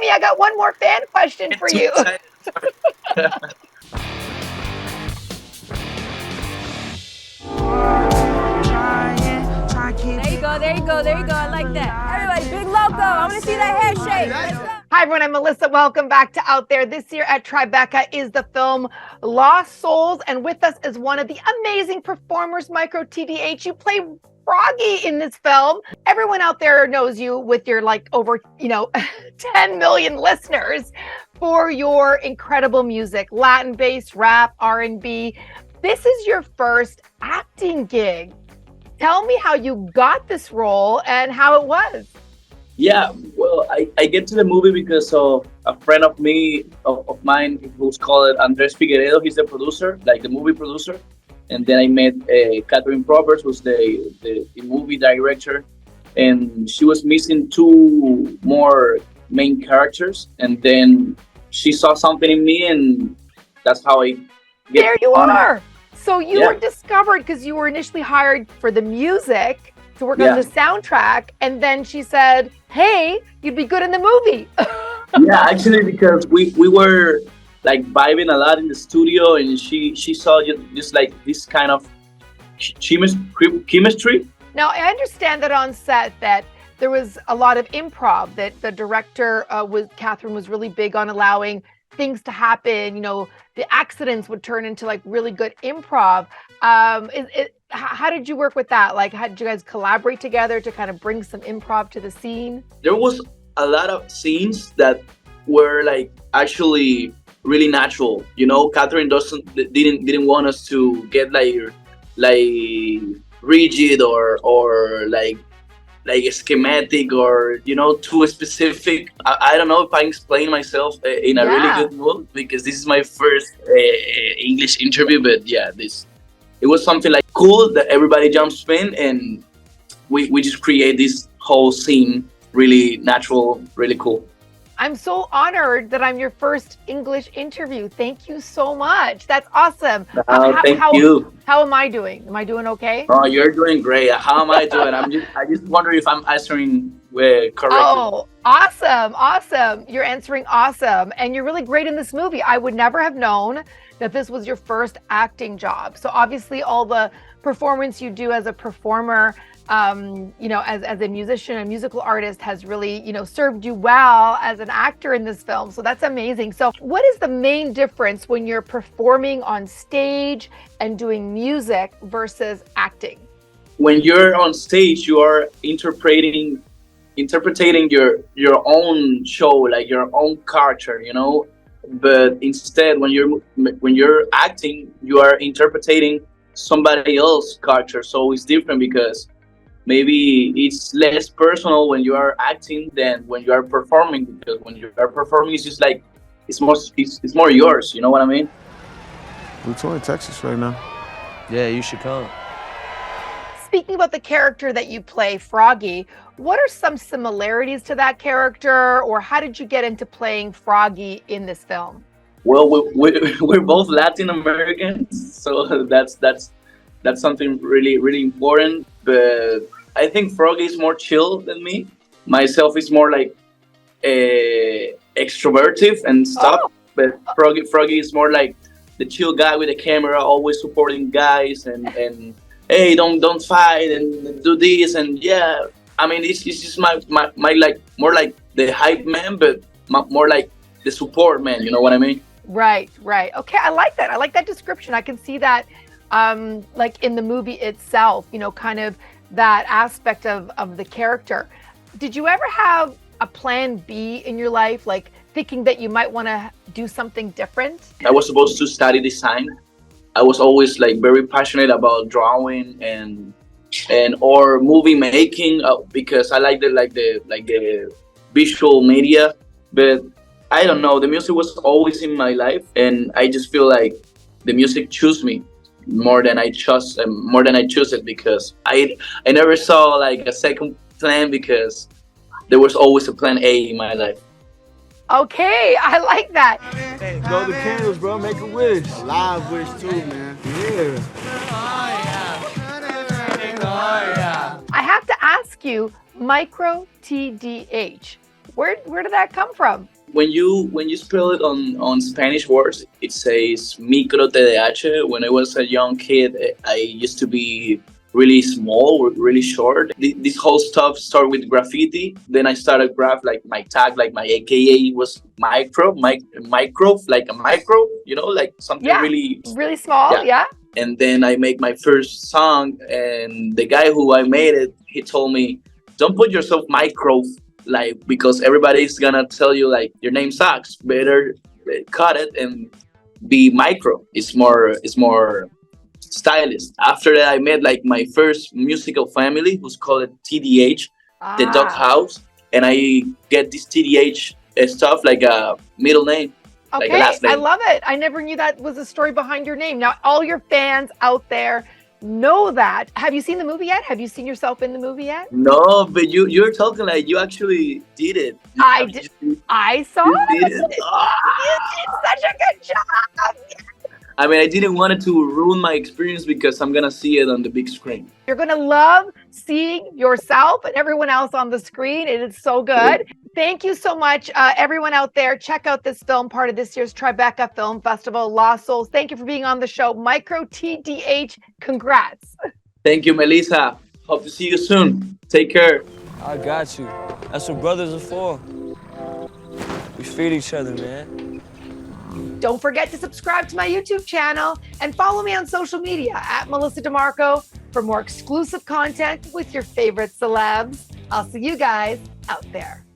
me. I got one more fan question for you. There you go. I like that. Everybody, big loco. I want to see that hair shake. Let's go. Hi, everyone. I'm Melissa. Welcome back to Out There. This year at Tribeca is the film Lost Soulz. And with us is one of the amazing performers, Micro TDH. You play Froggy in this film. Everyone out there knows you with your over, 10 million listeners for your incredible music, Latin-based rap, R&B. This is your first acting gig. Tell me how you got this role and how it was. Yeah, well, I get to the movie because of a friend of mine who's called Andres Figueredo. He's the producer, like the movie producer. And then I met Catherine Proberts, who's the movie director. And she was missing two more main characters. And then she saw something in me, and that's how I get There you on. are. So you were discovered because you were initially hired for the music to work on the soundtrack. And then she said, hey, you'd be good in the movie. Yeah, actually, because we were like vibing a lot in the studio, and she saw just like this kind of chemistry. Now, I understand that on set that there was a lot of improv, that the director, Catherine, was really big on allowing things to happen. The accidents would turn into like really good improv. How did you work with that? Like, how did you guys collaborate together to kind of bring some improv to the scene? There was a lot of scenes that were like actually really natural. Catherine didn't want us to get like rigid or like schematic or too specific. I don't know if I explain myself in a really good mood, because this is my first English interview. But yeah, it was something like cool that everybody jumps in, and we just create this whole scene really natural, really cool. I'm so honored that I'm your first English interview. Thank you so much. That's awesome. Thank you. How am I doing? Am I doing okay? Oh, you're doing great. How am I doing? I just wonder if I'm answering correctly. Oh, awesome. You're answering awesome. And you're really great in this movie. I would never have known that this was your first acting job. So obviously all the performance you do as a performer, as a musician, a musical artist, has really, served you well as an actor in this film. So that's amazing. So what is the main difference when you're performing on stage and doing music versus acting? When you're on stage, you are interpreting your own show, like your own character, But instead, when you're acting, you are interpreting somebody else's character. So it's different, because maybe it's less personal when you are acting than when you are performing, because when you are performing, it's just like it's more yours. You know what I mean? We're touring Texas right now. Yeah, you should come. Speaking about the character that you play, Froggy, what are some similarities to that character, or how did you get into playing Froggy in this film? Well, we're both Latin Americans, so that's something really, really important. But I think Froggy is more chill than me. Myself is more like extroverted and stuff. Oh. But Froggy is more like the chill guy with the camera, always supporting guys and hey, don't fight and do this, and yeah. I mean, it's just my like more like the hype man, but more like the support man. You know what I mean? Right. Okay, I like that. I like that description. I can see that, like in the movie itself. Kind of that aspect of the character. Did you ever have a plan B in your life, like thinking that you might want to do something different? I was supposed to study design. I was always like very passionate about drawing and or movie making, because I like the visual media. But I don't know, the music was always in my life, and I just feel like the music chose me more than I chose it, because I never saw like a second plan, because there was always a plan A in my life. Okay, I like that. Hey, go to candles, bro. Make a wish. A live wish too, man. Yeah. I have to ask you, Micro TDH. Where did that come from? When you spell it on Spanish words, it says Micro TDH. When I was a young kid, I used to be really small, really short. This whole stuff started with graffiti. Then I started graph, like my tag, like my AKA was micro, like a micro, like something really small. Yeah. And then I make my first song, and the guy who I made it, he told me, don't put yourself micro, like, because everybody's gonna tell you like your name sucks. Better cut it and be micro. It's more stylish. After that, I met like my first musical family, who's called TDH, the Dog House, and I get this TDH stuff like a middle name. Okay, like a last name. I love it. I never knew that was a story behind your name. Now, all your fans out there know that. Have you seen the movie yet? Have you seen yourself in the movie yet? No, but you're talking like you actually did it. I did. I saw it. You did You did such a good job. I mean, I didn't want it to ruin my experience because I'm gonna see it on the big screen. You're gonna love seeing yourself and everyone else on the screen. It is so good. Thank you so much, everyone out there. Check out this film, part of this year's Tribeca Film Festival, Lost Soulz. Thank you for being on the show. Micro TDH, congrats. Thank you, Melissa. Hope to see you soon. Take care. I got you. That's what brothers are for. We feed each other, man. Don't forget to subscribe to my YouTube channel and follow me on social media at Melissa DiMarco for more exclusive content with your favorite celebs. I'll see you guys out there.